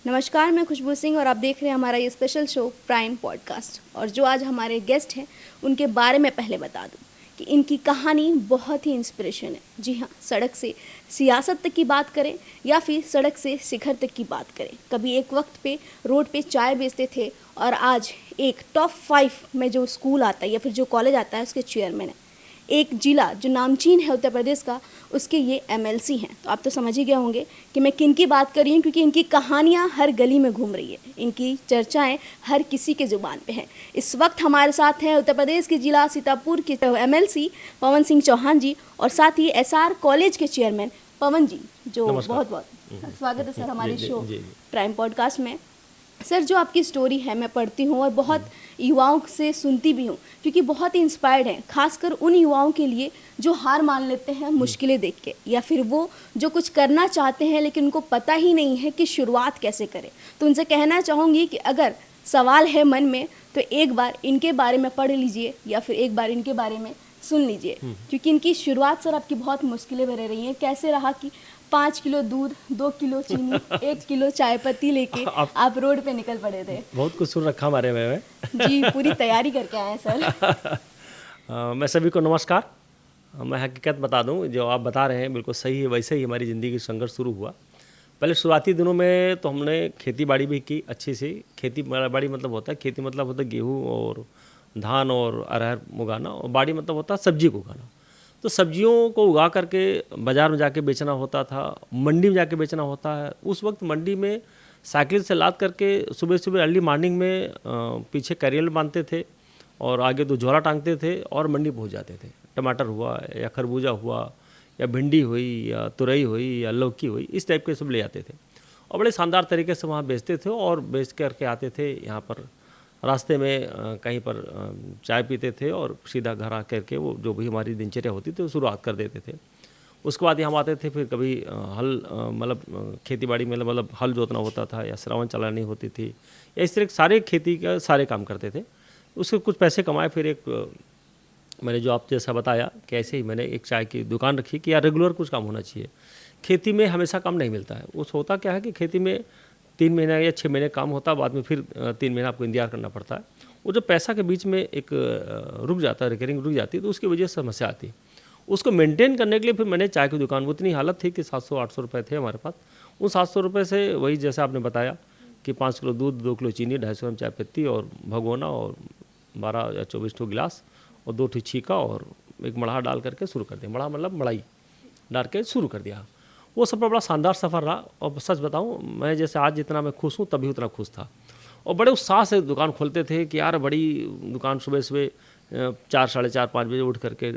नमस्कार, मैं खुशबू सिंह और आप देख रहे हैं हमारा ये स्पेशल शो प्राइम पॉडकास्ट। और जो आज हमारे गेस्ट हैं उनके बारे में पहले बता दूं कि इनकी कहानी बहुत ही इंस्पिरेशन है। जी हाँ, सड़क से सियासत तक की बात करें या फिर सड़क से शिखर तक की बात करें। कभी एक वक्त पे रोड पे चाय बेचते थे और आज एक टॉप 5 में जो स्कूल आता है या फिर जो कॉलेज आता है उसके चेयरमैन है। एक जिला जो नामचीन है उत्तर प्रदेश का, उसके ये एमएलसी हैं। तो आप तो समझ ही गए होंगे कि मैं किन की बात कर रही हूँ, क्योंकि इनकी कहानियाँ हर गली में घूम रही है, इनकी चर्चाएं हर किसी के ज़ुबान पे हैं। इस वक्त हमारे साथ हैं उत्तर प्रदेश के जिला सीतापुर के एमएलसी पवन सिंह चौहान जी और साथ ही एसआर कॉलेज के चेयरमैन पवन जी, जो बहुत बहुत स्वागत है सर हमारे शो प्राइम पॉडकास्ट में। सर, जो आपकी स्टोरी है मैं पढ़ती हूँ और बहुत युवाओं से सुनती भी हूँ, क्योंकि बहुत ही इंस्पायर्ड हैं, खासकर उन युवाओं के लिए जो हार मान लेते हैं मुश्किलें देख के, या फिर वो जो कुछ करना चाहते हैं लेकिन उनको पता ही नहीं है कि शुरुआत कैसे करें। तो उनसे कहना चाहूँगी कि अगर सवाल है मन में तो एक बार इनके बारे में पढ़ लीजिए या फिर एक बार इनके बारे में सुन लीजिए, क्योंकि इनकी शुरुआत सर आपकी बहुत मुश्किलें भरे रही हैं। कैसे रहा कि 5 किलो दूध, 2 किलो चीनी, 1 किलो चाय पत्ती लेके आप रोड पे निकल पड़े थे। बहुत कुछ सुन रखा हमारे में जी, पूरी तैयारी करके आए हैं सर। मैं सभी को नमस्कार। मैं हकीकत बता दूं, जो आप बता रहे हैं बिल्कुल सही है। वैसे ही हमारी ज़िंदगी की संघर्ष शुरू हुआ। पहले शुरुआती दिनों में तो हमने खेती बाड़ी भी की अच्छी सी। खेती बाड़ी मतलब होता है, खेती मतलब होता है गेहूँ और धान और अरहर उगाना, और बाड़ी मतलब होता है सब्जी को उगाना। तो सब्जियों को उगा करके बाज़ार में जाके बेचना होता था, मंडी में जाके बेचना होता है। उस वक्त मंडी में साइकिल से लाद करके सुबह सुबह अर्ली मॉर्निंग में पीछे कैरियर बांधते थे और आगे 2 झोला टांगते थे और मंडी पहुंच जाते थे। टमाटर हुआ या खरबूजा हुआ या भिंडी हुई या तुरई हुई या लौकी हुई, इस टाइप के सब ले आते थे और बड़े शानदार तरीके से वहाँ बेचते थे और बेच करके आते थे। यहाँ पर रास्ते में कहीं पर चाय पीते थे और सीधा घर आ करके वो जो भी हमारी दिनचर्या होती थी वो शुरुआत कर देते थे। उसके बाद यहाँ आते थे, फिर कभी हल मतलब खेती बाड़ी में मतलब हल जोतना होता था या श्रावण चलानी होती थी या इस तरह सारे खेती का सारे काम करते थे। उससे कुछ पैसे कमाए। फिर एक मैंने जो आप जैसा बताया कि ऐसे ही मैंने एक चाय की दुकान रखी कि यार रेगुलर कुछ काम होना चाहिए। खेती में हमेशा काम नहीं मिलता है। उस होता क्या है कि खेती में 3 महीने या 6 महीने काम होता है, बाद में फिर 3 महीना आपको इंतजार करना पड़ता है। वो जो पैसा के बीच में एक रुक जाता है, रिकरिंग रुक जाती है, तो उसकी वजह से समस्या आती है। उसको मेंटेन करने के लिए फिर मैंने चाय की दुकान, वो इतनी हालत थी कि 700-800 रुपये थे हमारे पास। उन 700 रुपये से वही जैसे आपने बताया कि 5 किलो दूध, 2 किलो चीनी, 250 ग्राम चाय पत्ती और भगोना और 12 या 24 ठो गिलास और 2 ठो छीका और एक मढ़ा डाल करके शुरू कर दिया। मढ़ा मतलब मड़ाई डाल के शुरू कर दिया। वो सब बड़ा शानदार सफ़र रहा। और सच बताऊं, मैं जैसे आज जितना मैं खुश हूँ तभी उतना खुश था। और बड़े उत्साह से दुकान खोलते थे कि यार बड़ी दुकान, सुबह सुबह 4, साढ़े 4, 5 बजे उठ करके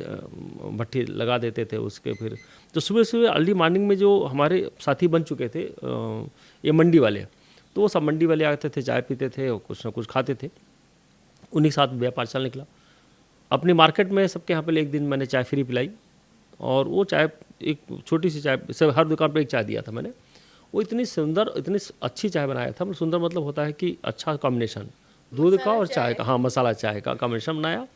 भट्ठी लगा देते थे उसके। फिर तो सुबह सुबह अर्ली मॉर्निंग में जो हमारे साथी बन चुके थे ये मंडी वाले, तो वो सब मंडी वाले आते थे, चाय पीते थे और कुछ ना कुछ खाते थे। उन्हीं के साथ व्यापार चल निकला। अपनी मार्केट में सबके यहाँ पर एक दिन मैंने चाय फ्री पिलाई और वो चाय एक छोटी सी चाय, सब हर दुकान पर एक चाय दिया था मैंने। वो इतनी सुंदर, इतनी अच्छी चाय बनाया था। सुंदर मतलब होता है कि अच्छा कॉम्बिनेशन दूध का और चाय का, हाँ मसाला चाय का कॉम्बिनेशन बनाया।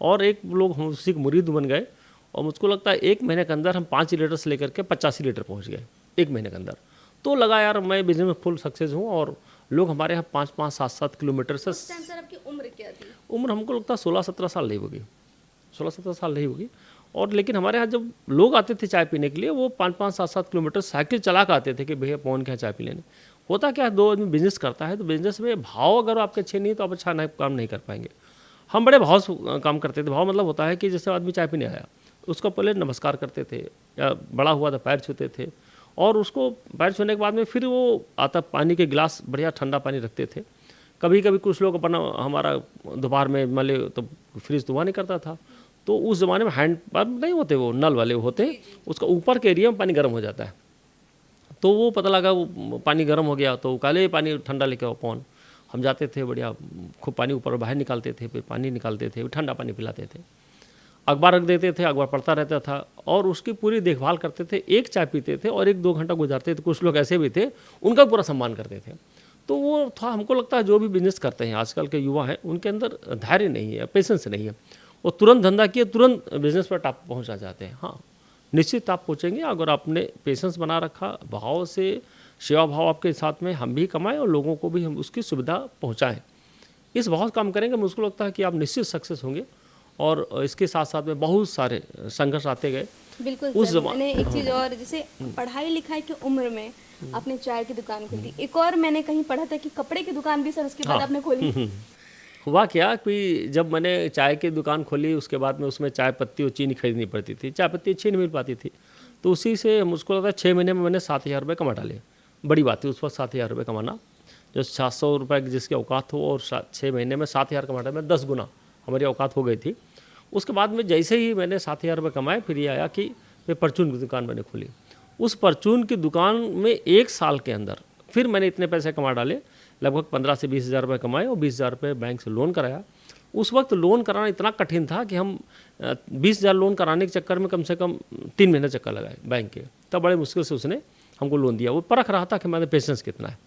और एक लोग हम उसी के मुरीद बन गए और मुझको लगता है 1 महीने के अंदर हम 5 लीटर से लेकर के 85 लीटर पहुँच गए 1 महीने के अंदर। तो लगा यार मैं बिजनेस में फुल सक्सेस हूँ। और लोग हमारे यहाँ 5-5, 7-7 किलोमीटर से। उस टाइम सर आपकी उम्र क्या थी? उम्र हमको लगता है 16-17 साल नहीं होगी, 16-17 साल नहीं होगी। और लेकिन हमारे यहाँ जब लोग आते थे चाय पीने के लिए, वो 5-5, 7-7 किलोमीटर साइकिल चला कर आते थे कि भैया पवन के यहाँ चाय पी लेने। होता क्या है, 2 आदमी बिजनेस करता है तो बिजनेस में भाव अगर आपके अच्छे नहीं तो आप अच्छा काम नहीं कर पाएंगे। हम बड़े भाव से काम करते थे। भाव मतलब होता है कि जैसे आदमी चाय पीने आया उसको पहले नमस्कार करते थे, या बड़ा हुआ तो पैर छूते थे, और उसको पैर छूने के बाद में फिर वो आता पानी के गिलास, बढ़िया ठंडा पानी रखते थे। कभी कभी कुछ लोग अपना, हमारा दोपहर में मान तो फ्रिज तो हुआ नहीं करता था, तो उस ज़माने में हैंड पंप नहीं होते, वो नल वाले होते, उसका ऊपर के एरिया में पानी गर्म हो जाता है। तो वो पता लगा वो पानी गर्म हो गया तो काले पानी ठंडा लेके आओ पवन। हम जाते थे, बढ़िया खूब पानी ऊपर बाहर निकालते थे, फिर पानी निकालते थे, ठंडा पानी पिलाते थे, अखबार रख देते थे, अखबार पढ़ता रहता था और उसकी पूरी देखभाल करते थे। एक चाय पीते थे और 1-2 घंटा गुजारते थे। कुछ लोग ऐसे भी थे, उनका पूरा सम्मान करते थे। तो वो था, हमको लगता है जो भी बिजनेस करते हैं आजकल के युवा हैं, उनके अंदर धैर्य नहीं है, पेशेंस नहीं है। वो तुरंत धंधा किए, तुरंत बिजनेस पर टॉप पहुंचना चाहते हैं। हाँ, निश्चित आप पहुँचेंगे अगर आपने पेशेंस बना रखा, भाव से सेवा भाव आपके साथ में हम भी कमाएं और लोगों को भी हम उसकी सुविधा पहुंचाएं। इस बहुत काम करेंगे, मुझको लगता है कि आप निश्चित सक्सेस होंगे। और इसके साथ साथ में बहुत सारे संघर्ष आते गए। बिल्कुल उस सर, मैंने एक चीज़ और, जैसे पढ़ाई लिखाई की उम्र में आपने चाय की दुकान खोली, एक और मैंने कहीं पढ़ा था कि कपड़े की दुकान भी सर उसके बाद आपने खोली। हुआ क्या कि जब मैंने चाय की दुकान खोली, उसके बाद में उसमें चाय पत्ती और चीनी खरीदनी पड़ती थी, चाय पत्ती अच्छी नहीं मिल पाती थी, तो उसी से मुझको लगता है 6 महीने में मैंने 7,000 रुपये कमा डाले। बड़ी बात थी उस वक्त 7,000 रुपये कमाना, जो 700 रुपये की जिसकी औकात हो और 6 महीने में 7,000 कमा डाले, मैं 10 गुना हमारी औकात हो गई थी। उसके बाद में जैसे ही मैंने 7,000 रुपये कमाए, फिर ये आया कि फिर परचून की दुकान मैंने खोली। उस परचून की दुकान में 1 साल के अंदर फिर मैंने इतने पैसे कमा डाले, लगभग 15 से 20,000 रुपये कमाए और 20,000 रुपये बैंक से लोन कराया। उस वक्त लोन कराना इतना कठिन था कि हम 20,000 लोन कराने के चक्कर में कम से कम 3 महीने चक्कर लगाए बैंक के, तब बड़े मुश्किल से उसने हमको लोन दिया। वो परख रहा था कि मेरे पेशेंस कितना है।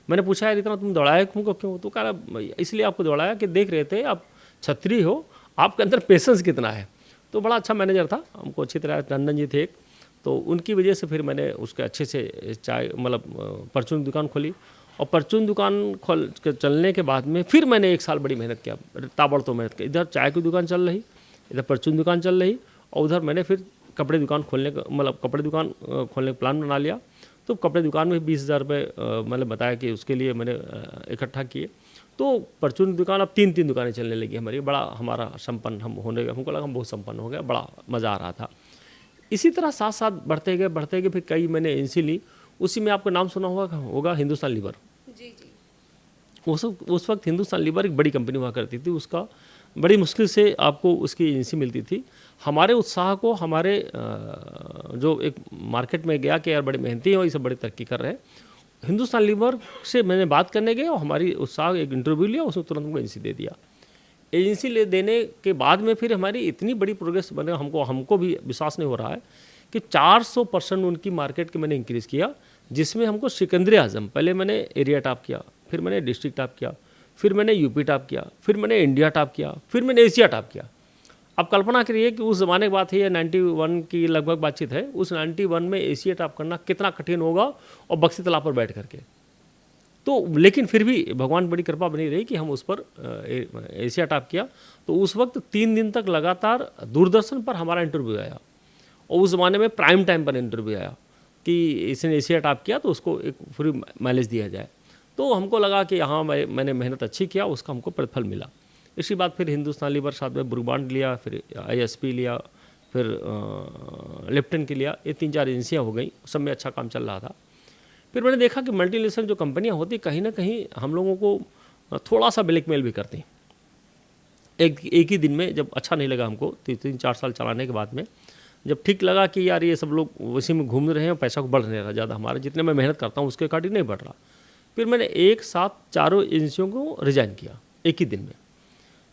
मैंने पूछा यार इतना तुम दौड़ाए तुमको क्यों? तो कह रहा इसलिए आपको दौड़ाया कि देख रहे थे आप छत्री हो, आपके अंदर पेशेंस कितना है। तो बड़ा अच्छा मैनेजर था, हमको अच्छी तरह, टंडन जी थे एक, तो उनकी वजह से फिर मैंने उसके अच्छे से चाय मतलब परचून दुकान खोली। और परचून दुकान खोल के चलने के बाद में फिर मैंने 1 साल बड़ी मेहनत किया, ताबड़तोड़ मेहनत की। इधर चाय की दुकान चल रही, इधर परचून दुकान चल रही, और उधर मैंने फिर कपड़े दुकान खोलने का मतलब कपड़े दुकान खोलने का प्लान बना लिया। तो कपड़े दुकान में 20,000 रुपये मैंने बताया कि उसके लिए मैंने इकट्ठा किए। तो परचून की दुकान अब 3-3 दुकानें चलने लगी हमारी। बड़ा हमारा संपन्न हम होने गए, हमको लगा हम बहुत संपन्न हो गया, बड़ा मज़ा आ रहा था। इसी तरह साथ साथ बढ़ते गए फिर कई मैंने एजेंसी ली। उसी में आपका नाम सुना होगा हिंदुस्तान लीवर। जी जी। उस वक्त हिंदुस्तान लीवर एक बड़ी कंपनी हुआ करती थी, उसका बड़ी मुश्किल से आपको उसकी एजेंसी मिलती थी। हमारे उत्साह को हमारे जो एक मार्केट में गया कि यार बड़े मेहनती हैं और ये सब बड़ी तरक्की कर रहे हैं, हिंदुस्तान लीवर से मैंने बात करने गए और हमारी उत्साह एक इंटरव्यू लिया, उसने तुरंत हमको एजेंसी दे दिया। एजेंसी ले देने के बाद में फिर हमारी इतनी बड़ी प्रोग्रेस बने, हमको भी विश्वास नहीं हो रहा है कि 400% उनकी मार्केट के मैंने इंक्रीज़ किया, जिसमें हमको सिकंदर आजम, पहले मैंने एरिया टॉप किया, फिर मैंने डिस्ट्रिक्ट टॉप किया, फिर मैंने यूपी टॉप किया, फिर मैंने इंडिया टॉप किया, फिर मैंने एशिया टॉप किया। अब कल्पना करिए कि उस ज़माने की बात है, ये 91 की लगभग बातचीत है, उस 91 में एशिया टॉप करना कितना कठिन होगा, और बक्सी तालाब पर बैठ करके। तो लेकिन फिर भी भगवान बड़ी कृपा बनी रही कि हम उस पर एशिया टॉप किया। तो उस वक्त 3 दिन तक लगातार दूरदर्शन पर हमारा इंटरव्यू आया, और उस ज़माने में प्राइम टाइम पर इंटरव्यू आया कि इसने एशिया टॉप किया तो उसको एक फ्री माइलेज दिया जाए। तो हमको लगा कि हाँ मैंने मेहनत अच्छी किया, उसका हमको प्रतिफल मिला। इसके बाद फिर हिंदुस्तान लीवर साथ में ब्रुकबांड लिया, फिर ISP लिया, फिर लिप्टन की लिया। ये 3-4 एजेंसियाँ हो गई, सब में अच्छा काम चल रहा था। फिर मैंने देखा कि मल्टीनेशनल जो कंपनियां होती कहीं ना कहीं हम लोगों को थोड़ा सा ब्लैकमेल भी करती। एक ही दिन में जब अच्छा नहीं लगा हमको, 3-4 साल चलाने के बाद में जब ठीक लगा कि यार ये सब लोग उसी में घूम रहे हैं और पैसा को बढ़ नहीं रहा ज़्यादा, हमारे जितने मैं मेहनत करता हूँ उसके अकॉर्डिंग नहीं बढ़ रहा, फिर मैंने एक साथ चारों एजेंसियों को रिज़ाइन किया एक ही दिन में।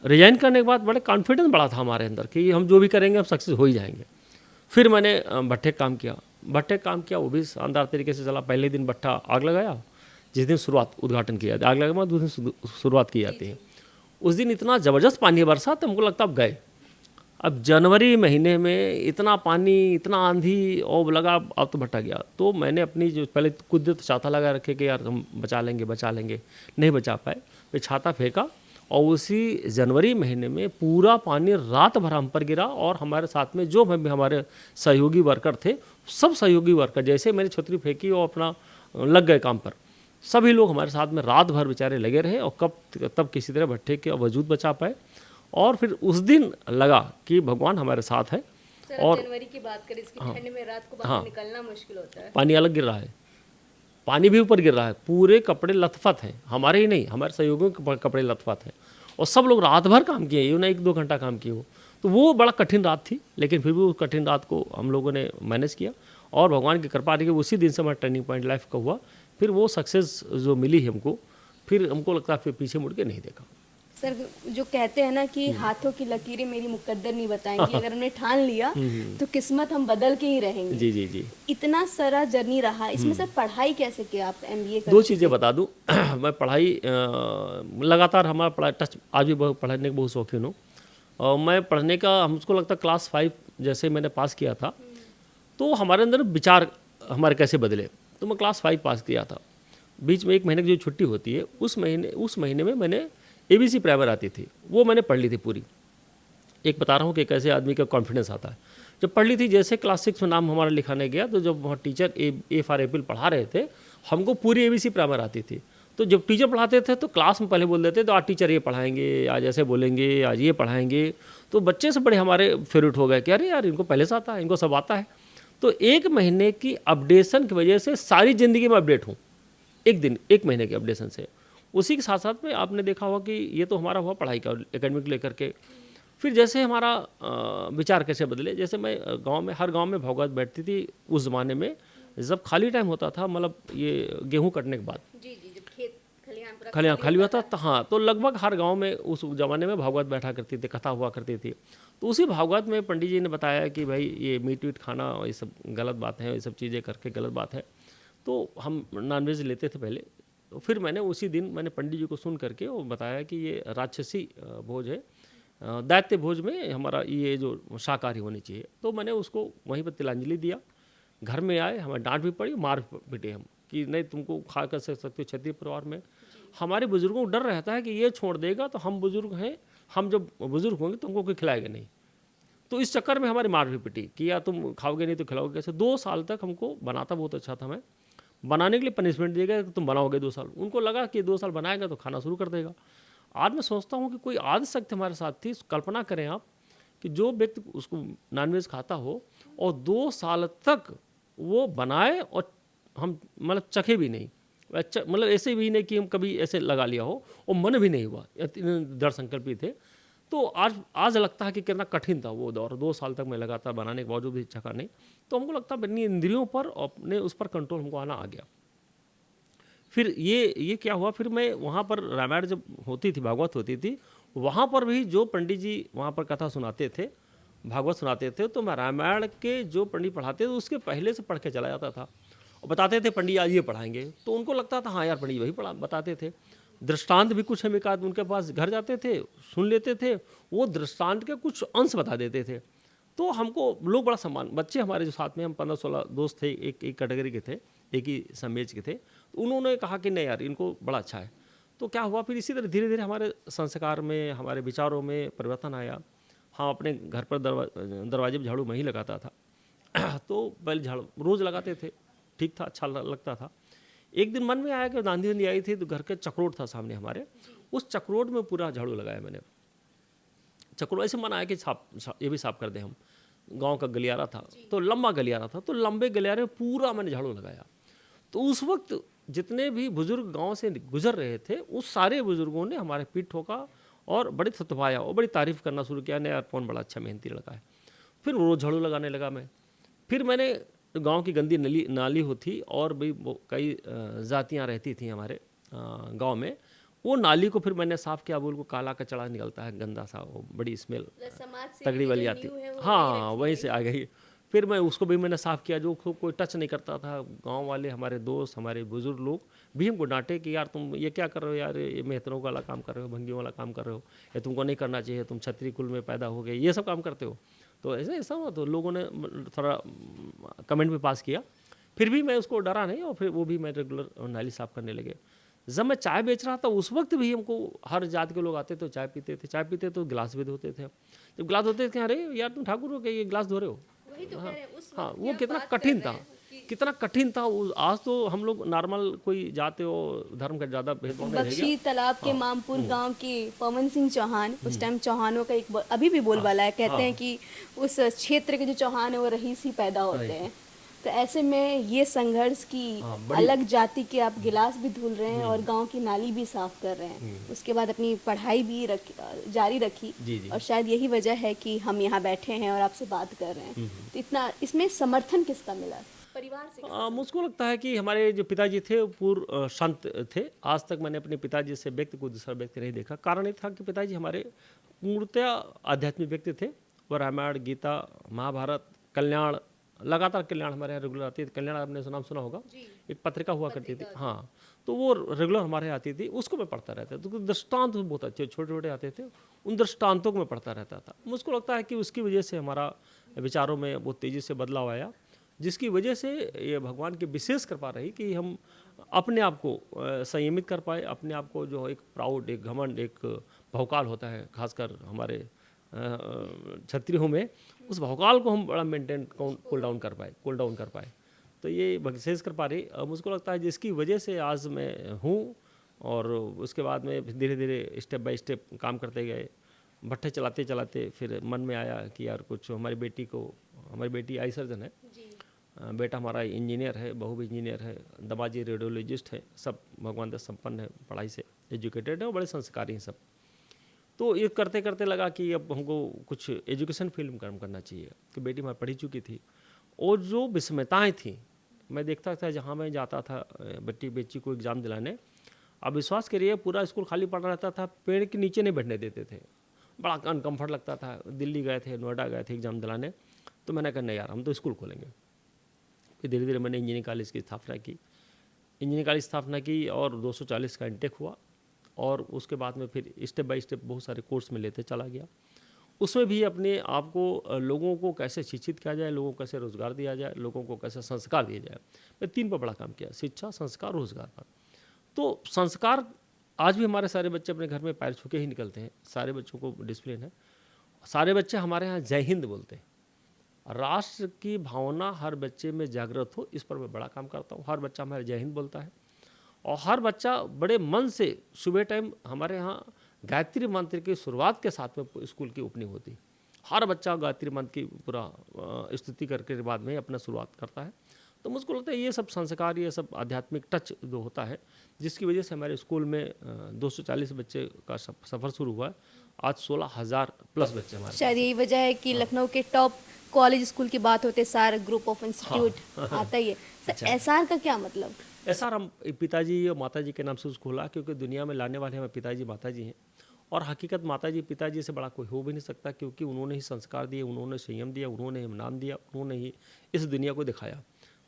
रिज़ाइन करने के बाद बड़े कॉन्फिडेंस बढ़ा था हमारे अंदर कि हम जो भी करेंगे हम सक्सेस हो ही जाएंगे। फिर मैंने भट्टे काम किया, वो भी शानदार तरीके से चला। पहले दिन भट्टा आग लगाया, जिस दिन शुरुआत उद्घाटन किया जाता है, आग लगाने के बाद उस दिन शुरुआत की जाती है। उस दिन इतना ज़बरदस्त पानी बरसा तो हमको लगता अब गए। अब जनवरी महीने में इतना पानी, इतना आंधी और लगा अब तो भट्टा गया। तो मैंने अपनी जो पहले कुछ देर छाता लगा रखे कि यार हम बचा लेंगे, नहीं बचा पाए, फिर छाता फेंका, और उसी जनवरी महीने में पूरा पानी रात भर हम पर गिरा। और हमारे साथ में जो भी हमारे सहयोगी वर्कर थे, सब सहयोगी वर्कर जैसे मैंने छतरी फेंकी और अपना लग गए काम पर, सभी लोग हमारे साथ में रात भर बेचारे लगे रहे, और तब किसी तरह भट्टे के वजूद बचा पाए। और फिर उस दिन लगा कि भगवान हमारे साथ है। और जनवरी की बात करें, इसकी ठंड में रात को बाहर निकलना मुश्किल होता है। पानी अलग गिर रहा है, पानी भी ऊपर गिर रहा है, पूरे कपड़े लथपथ हैं, हमारे ही नहीं हमारे सहयोगियों के कपड़े लथपथ हैं, और सब लोग रात भर काम किए, यूँ ना 1-2 घंटा काम किए हो। तो वो बड़ा कठिन रात थी, लेकिन फिर भी उस कठिन रात को हम लोगों ने मैनेज किया, और भगवान की कृपा रही कि उसी दिन से हमारा टर्निंग पॉइंट लाइफ का हुआ। फिर वो सक्सेस जो मिली हमको, फिर हमको लगता है फिर पीछे मुड़ के नहीं देखा। सर, जो कहते हैं ना कि हाथों की लकीरें मेरी मुकद्दर नहीं बताएंगी, अगर हमने ठान लिया तो किस्मत हम बदल के ही रहेंगे। जी जी जी। इतना सारा जर्नी रहा, इसमें सर पढ़ाई कैसे किया आप? MBA कर 2 चीज़ें बता दूं। मैं पढ़ाई लगातार हमारा पढ़ाई टच, आज भी पढ़ने के बहुत शौकीन हूँ। और मैं पढ़ने का हमको लगता है क्लास 5 जैसे मैंने पास किया था, तो हमारे अंदर विचार हमारे कैसे बदले। तो मैं क्लास 5 पास किया था। बीच में 1 महीने की जो छुट्टी होती है उस महीने में मैंने ABC प्राइमर आती थी, वो मैंने पढ़ ली थी पूरी। एक बता रहा हूँ कि कैसे आदमी का कॉन्फिडेंस आता है। जब पढ़ ली थी, जैसे क्लास 6 में नाम हमारा लिखाने गया, तो जब वहाँ टीचर ए फॉर एप्पल पढ़ा रहे थे, हमको पूरी ABC प्राइमर आती थी। तो जब टीचर पढ़ाते थे तो क्लास में पहले बोल देते, तो आज टीचर ये पढ़ाएंगे, आज ऐसे बोलेंगे, आज ये पढ़ाएंगे। तो बच्चे से बड़े हमारे फेवरेट हो गए कि अरे यार, इनको पहले से आता है, इनको सब आता है। तो 1 महीने की अपडेशन की वजह से सारी ज़िंदगी में अपडेट हूँ। 1 महीने के अपडेशन से। उसी के साथ साथ में आपने देखा होगा कि ये तो हमारा हुआ पढ़ाई का, एकेडमिक लेकर के। फिर जैसे हमारा विचार कैसे बदले, जैसे मैं हर गांव में भागवत बैठती थी उस ज़माने में, जब खाली टाइम होता था, मतलब ये गेहूं कटने के बाद जी जी, जब खेत खलिहान पूरा खलियाँ खाली होता था, हाँ, तो लगभग हर गांव में उस ज़माने में भागवत बैठा करती थी, कथा हुआ करती थी। तो उसी भागवत में पंडित जी ने बताया कि भाई ये मीट वीट खाना ये सब गलत बात है, ये सब चीज़ें करके गलत बात है। तो हम नॉनवेज लेते थे पहले। तो फिर मैंने उसी दिन मैंने पंडित जी को सुन करके वो बताया कि ये राक्षसी भोज है, दैत्य भोज में हमारा ये जो शाकाहारी होनी चाहिए। तो मैंने उसको वहीं पर तिलांजलि दिया। घर में आए, हमें डांट भी पड़ी, मार पिटे हम कि नहीं तुमको खा कर सकते हो क्षत्रिय परिवार में। हमारे बुजुर्गों को डर रहता है कि ये छोड़ देगा तो हम बुजुर्ग हैं, हम जब बुजुर्ग होंगे तो हमको कोई खिलाएगा नहीं। तो इस चक्कर में हमारी मार भी पिटी कि या तुम खाओगे नहीं तो खिलाओगे कैसे। 2 साल तक हमको बनाता बहुत अच्छा था मैं, बनाने के लिए पनिशमेंट दिया गया कि तुम बनाओगे 2 साल। उनको लगा कि 2 साल बनाएगा तो खाना शुरू कर देगा। आज मैं सोचता हूँ कि कोई आदि शक्ति हमारे साथ थी। कल्पना करें आप कि जो व्यक्ति उसको नॉनवेज खाता हो और 2 साल तक वो बनाए और हम मतलब चखे भी नहीं, अच्छा मतलब ऐसे भी नहीं कि हम कभी ऐसे लगा लिया हो और मन भी नहीं हुआ, इतने दृढ़ संकल्पी थे। तो आज लगता है कि कितना कठिन था वो दौर। 2 साल तक मैं लगातार बनाने के बावजूद भी चखा नहीं। तो हमको लगता है अपनी इंद्रियों पर अपने उस पर कंट्रोल हमको आना आ गया। फिर ये क्या हुआ, फिर मैं वहाँ पर रामायण जब होती थी, भागवत होती थी, वहाँ पर भी जो पंडित जी वहाँ पर कथा सुनाते थे, भागवत सुनाते थे, तो मैं रामायण के जो पंडित पढ़ाते थे उसके पहले से पढ़ के चला जाता था और बताते थे पंडित आज ये पढ़ाएंगे। तो उनको लगता था हाँ यार पंडित वही बताते थे। दृष्टांत भी कुछ हम एक आध उनके पास घर जाते थे, सुन लेते थे, वो दृष्टांत के कुछ अंश बता देते थे। तो हमको लोग बड़ा सम्मान, बच्चे हमारे जो साथ में हम 15-16 दोस्त थे, एक कैटेगरी के थे, एक ही समेज के थे। तो उन्होंने कहा कि नहीं यार इनको बड़ा अच्छा है। तो क्या हुआ, फिर इसी तरह धीरे धीरे हमारे संस्कार में, हमारे विचारों में परिवर्तन आया। हाँ, अपने घर पर दरवाजे पर झाड़ू मैं ही लगाता था। तो पहले झाड़ू रोज़ लगाते थे, ठीक था, अच्छा लगता था। एक दिन मन में आया कि आंधी आंधी आई थी तो घर के चक्रोट था सामने हमारे, उस चक्रोट में पूरा झाड़ू लगाया मैंने। चक्रोट ऐसे मन आया कि ये भी साफ कर दें हम। गांव का गलियारा था, तो लंबा गलियारा था, तो लंबे गलियारे में पूरा मैंने झाड़ू लगाया। तो उस वक्त जितने भी बुजुर्ग गांव से गुजर रहे थे, उस सारे बुजुर्गों ने हमारे पीठ ठोका और बड़े थपथपाया और बड़ी तारीफ करना शुरू किया, नहीं यार कौन बड़ा अच्छा मेहनती लड़का है। फिर रोज़ झाड़ू लगाने लगा मैं। फिर मैंने गांव की गंदी नाली होती और भी कई जातियां रहती थी हमारे गांव में, वो नाली को फिर मैंने साफ़ किया। वो काला कचड़ा निकलता है गंदा सा, वो बड़ी स्मेल तगड़ी वाली आती, हाँ वहीं से आ गई। फिर मैं उसको भी मैंने साफ़ किया, जो कोई टच नहीं करता था। गांव वाले, हमारे दोस्त, हमारे बुजुर्ग लोग भी हमको डांटे कि यार तुम ये क्या कर रहे हो यार, ये मेहतरों वाला काम कर रहे हो, भंगियों वाला काम कर रहे हो, ये तुमको नहीं करना चाहिए, तुम क्षत्रिय कुल में पैदा हो गए, ये सब काम करते हो। तो ऐसा हुआ, तो लोगों ने थोड़ा कमेंट भी पास किया। फिर भी मैं उसको डरा नहीं और फिर वो भी मैं रेगुलर नाली साफ़ करने लगे। जब मैं चाय बेच रहा था उस वक्त भी हमको हर जात के लोग आते थे, चाय पीते तो गिलास भी धोते थे। जब गिलास धोते थे, अरे यार तुम ठाकुर हो क्या, ये गिलास धो रहे हो। वही तो कह रहे हैं, उस हाँ, वक्त वो की कितना आप बात कठिन कर था, रहे हैं कितना कठिन था। आज तो हम लोग नॉर्मल कोई जाते हो धर्म का ज़्यादा भेदभाव नहीं रह बख्शी गया। तालाब के मामपुर गांव के पवन सिंह चौहान, उस टाइम चौहानों का एक अभी भी बोलबाला है, कहते हैं कि उस क्षेत्र के जो चौहान है वो रईस ही पैदा होते हैं। तो ऐसे में ये संघर्ष की अलग जाति के आप गिलास भी धुल रहे हैं और गांव की नाली भी साफ कर रहे हैं, उसके बाद अपनी पढ़ाई भी जारी रखी। जी जी। और शायद यही वजह है कि हम यहाँ बैठे हैं और आपसे बात कर रहे हैं। तो इतना इसमें समर्थन किसका मिला, परिवार से? मुझको लगता है कि हमारे जो पिताजी थे वो पूर्ण संत थे। आज तक मैंने अपने पिताजी से व्यक्ति को दूसरा व्यक्ति नहीं देखा। कारण ये था कि पिताजी हमारे पूर्णतया आध्यात्मिक व्यक्ति थे। वो रामायण, गीता, महाभारत, कल्याण, लगातार कल्याण हमारे यहाँ रेगुलर आती थी। कल्याण आपने नाम सुना होगा, एक पत्रिका हुआ करती थी, हाँ, तो वो रेगुलर हमारे यहाँ आती थी, उसको मैं पढ़ता रहता था। तो दृष्टांत बहुत अच्छे छोटे छोटे आते थे, उन दृष्टांतों को मैं पढ़ता रहता था। मुझको लगता है कि उसकी वजह से हमारा विचारों में बहुत तेज़ी से बदलाव आया। जिसकी वजह से ये भगवान की विशेष कृपा रही कि हम अपने आप को संयमित कर पाए, अपने आप को जो एक प्राउड, एक घमंड, एक भौकाल होता है खासकर हमारे क्षत्रियों में, उस भौकाल को हम बड़ा मेंटेन कूल डाउन कर पाए। तो ये विशेष कृपा रही। मुझको लगता है जिसकी वजह से आज मैं हूँ, और उसके बाद में धीरे धीरे स्टेप बाय स्टेप काम करते गए। भट्ठे चलाते चलाते फिर मन में आया कि यार कुछ हमारी बेटी आई सर्जन है, बेटा हमारा इंजीनियर है, बहू भी इंजीनियर है, दमाजी रेडियोलॉजिस्ट है, सब भगवान से संपन्न है, पढ़ाई से एजुकेटेड है और बड़े संस्कारी हैं सब। तो ये करते करते लगा कि अब हमको कुछ एजुकेशन फील्ड में काम करना चाहिए, कि बेटी हमारी पढ़ी चुकी थी और जो विस्मयताएँ थी मैं देखता था जहाँ मैं जाता था बेटी को एग्ज़ाम दिलाने। अब विश्वास करिए पूरा स्कूल खाली पड़ा रहता था, पेड़ के नीचे नहीं बैठने देते थे, बड़ा अनकम्फर्ट लगता था। दिल्ली गए थे, नोएडा गए थे एग्ज़ाम दिलाने, तो मैंने कहा नहीं यार हम तो स्कूल खोलेंगे। फिर धीरे धीरे मैंने इंजीनियरिंग कॉलेज की स्थापना की और 240 का इंटेक हुआ, और उसके बाद में फिर स्टेप बाय स्टेप बहुत सारे कोर्स में लेते चला गया। उसमें भी अपने आप को, लोगों को कैसे शिक्षित किया जाए, लोगों को कैसे रोज़गार दिया जाए, लोगों को कैसे संस्कार दिया जाए, मैं 3 पर बड़ा काम किया, शिक्षा, संस्कार, रोज़गार पर। तो संस्कार आज भी हमारे सारे बच्चे अपने घर में पैर छू के ही निकलते हैं, सारे बच्चों को डिसिप्लिन है। सारे बच्चे हमारे यहाँ जय हिंद बोलते हैं। राष्ट्र की भावना हर बच्चे में जागृत हो, इस पर मैं बड़ा काम करता हूँ। हर बच्चा हमारे जय हिंद बोलता है, और हर बच्चा बड़े मन से सुबह टाइम हमारे यहाँ गायत्री मंत्र की शुरुआत के साथ में स्कूल की ओपनिंग होती। हर बच्चा गायत्री मंत्र की पूरा स्तुति करके बाद में अपना शुरुआत करता है। तो मुझको लगता है ये सब संस्कार, ये सब आध्यात्मिक टच जो होता है, जिसकी वजह से हमारे स्कूल में 240 बच्चे का सफ़र शुरू हुआ है। आज 16,000 प्लस बच्चे हमारे। शायद यही वजह है कि लखनऊ के टॉप कॉलेज स्कूल की बात होते सार ग्रुप ऑफ इंस्टीट्यूट आता ही है। अच्छा। एसआर का क्या मतलब? एसआर हम पिताजी और माताजी के नाम से उसको खोला, क्योंकि दुनिया में लाने वाले हमारे पिताजी माताजी हैं, और हकीकत माताजी पिताजी से बड़ा कोई हो भी नहीं सकता, क्योंकि उन्होंने ही संस्कार दिए, उन्होंने संयम दिया, उन्होंने नाम दिया, उन्होंने ही इस दुनिया को दिखाया।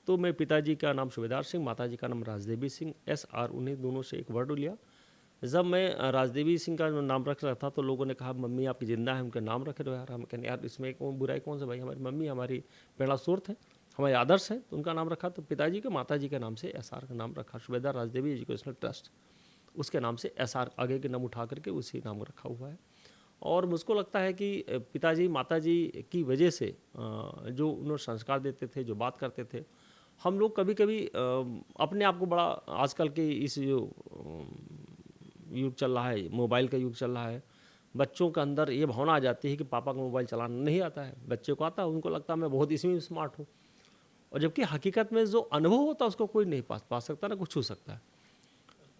तो मैं पिताजी का नाम सूबेदार सिंह, माताजी का नाम राजदेवी सिंह, SR उन्हीं दोनों से एक वर्ड लिया। जब मैं राजदेवी सिंह का नाम रख रहा था तो लोगों ने कहा मम्मी आपकी जिंदा है, उनके नाम रखे दो यार। हम कहने यार इसमें कौन बुराई, कौन सा भाई, हमारी मम्मी हमारी प्रेरणा स्रोत है, हमारे आदर्श हैं, तो उनका नाम रखा। तो पिताजी के माताजी के नाम से SR का नाम रखा, सूबेदार राजदेवी एजुकेशनल ट्रस्ट, उसके नाम से SR आगे के नाम उठा करके उसी नाम रखा हुआ है। और मुझको लगता है कि पिताजी माताजी की वजह से जो उन्होंने संस्कार देते थे, जो बात करते थे, हम लोग कभी कभी अपने आप को बड़ा, आजकल के इस जो युग चल रहा है, मोबाइल का युग चल रहा है, बच्चों के अंदर ये भावना आ जाती है कि पापा को मोबाइल चलाना नहीं आता है। बच्चे को आता है, उनको लगता है मैं बहुत इसमें स्मार्ट हूँ, और जबकि हकीकत में जो अनुभव होता है उसको कोई नहीं पा सकता, ना कुछ छू सकता है।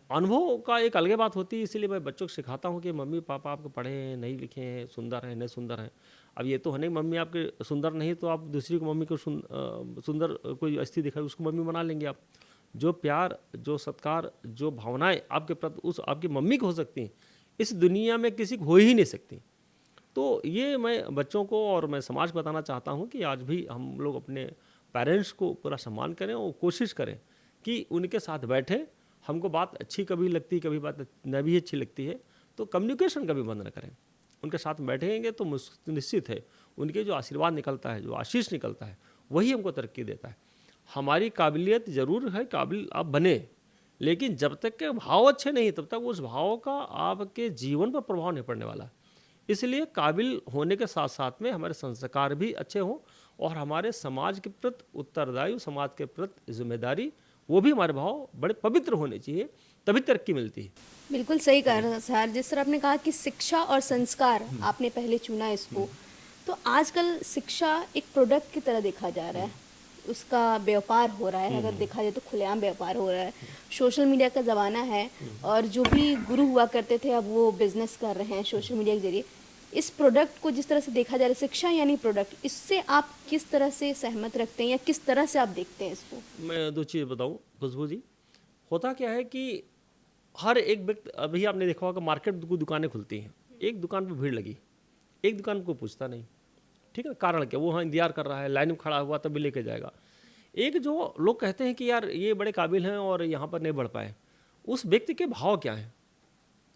अनुभव का एक अलग बात होती है, इसीलिए मैं बच्चों को सिखाता हूँ कि मम्मी पापा आपको पढ़े हैं, नहीं लिखे हैं, सुंदर हैं, नहीं सुंदर हैं। अब ये तो है नहीं मम्मी आपके सुंदर नहीं तो आप दूसरी को मम्मी को सुंदर कोई अस्थि दिखाई उसको मम्मी बना लेंगे आप। जो प्यार, जो सत्कार, जो भावनाएं आपके प्रति उस आपकी मम्मी को हो सकती हैं, इस दुनिया में किसी को हो ही नहीं सकती। तो ये मैं बच्चों को और मैं समाज को बताना चाहता हूँ कि आज भी हम लोग अपने पेरेंट्स को पूरा सम्मान करें और कोशिश करें कि उनके साथ बैठें। हमको बात अच्छी कभी लगती, कभी बात न भी अच्छी लगती है, तो कम्युनिकेशन कभी बंद न करें। उनके साथ बैठेंगे तो निश्चित है उनके जो आशीर्वाद निकलता है, जो आशीष निकलता है, वही हमको तरक्की देता है। हमारी काबिलियत ज़रूर है, काबिल आप बने, लेकिन जब तक के भाव अच्छे नहीं तब तक उस भाव का आपके जीवन पर प्रभाव नहीं पड़ने वाला। इसलिए काबिल होने के साथ साथ में हमारे संस्कार भी अच्छे हों, और हमारे समाज के प्रति उत्तरदायी, समाज के प्रति जिम्मेदारी, वो भी हमारे भाव बड़े पवित्र होने चाहिए, तभी तरक्की मिलती है। बिल्कुल सही कह रहे हैं सर। जिस तरह आपने कहा कि शिक्षा और संस्कार आपने पहले चुना इसको, तो आजकल शिक्षा एक प्रोडक्ट की तरह देखा जा रहा है, उसका व्यापार हो रहा है। अगर देखा जाए तो खुलेआम व्यापार हो रहा है। सोशल मीडिया का ज़माना है, और जो भी गुरु हुआ करते थे अब वो बिजनेस कर रहे हैं सोशल मीडिया के जरिए। इस प्रोडक्ट को जिस तरह से देखा जा रहा है, शिक्षा यानी प्रोडक्ट, इससे आप किस तरह से सहमत रखते हैं या किस तरह से आप देखते हैं इसको? मैं 2 चीज़ बताऊं खुशबू जी। होता क्या है कि हर एक व्यक्ति, अभी आपने देखा होगा मार्केट को दुकानें खुलती हैं, एक दुकान पर भीड़ लगी, एक दुकान को पूछता नहीं, ठीक है, कारण क्या, वो हाँ इंतजार कर रहा है, लाइन में खड़ा हुआ तभी लेके जाएगा। एक जो लोग कहते हैं कि यार ये बड़े काबिल हैं और यहाँ पर नहीं बढ़ पाए, उस व्यक्ति के भाव क्या हैं,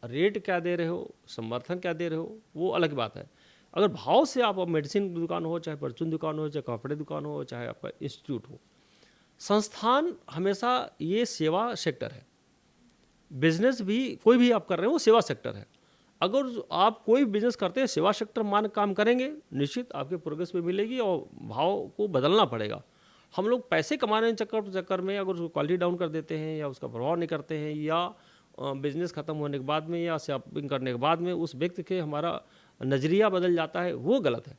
रेट क्या दे रहे हो, समर्थन क्या दे रहे हो, वो अलग बात है। अगर भाव से आप मेडिसिन की दुकान हो, चाहे परचून दुकान हो, चाहे कपड़े दुकान हो, चाहे आपका इंस्टीट्यूट हो, संस्थान हमेशा ये सेवा सेक्टर है। बिजनेस भी कोई भी आप कर रहे हो वो सेवा सेक्टर है। अगर आप कोई बिजनेस करते हैं सेवा सेक्टर मान काम करेंगे, निश्चित आपके प्रोग्रेस में मिलेगी और भाव को बदलना पड़ेगा। हम लोग पैसे कमाने के चक्कर में अगर उसको क्वालिटी डाउन कर देते हैं या उसका प्रभाव नहीं करते हैं या बिजनेस ख़त्म होने के बाद में या शॉपिंग करने के बाद में उस व्यक्ति के हमारा नज़रिया बदल जाता है, वो गलत है।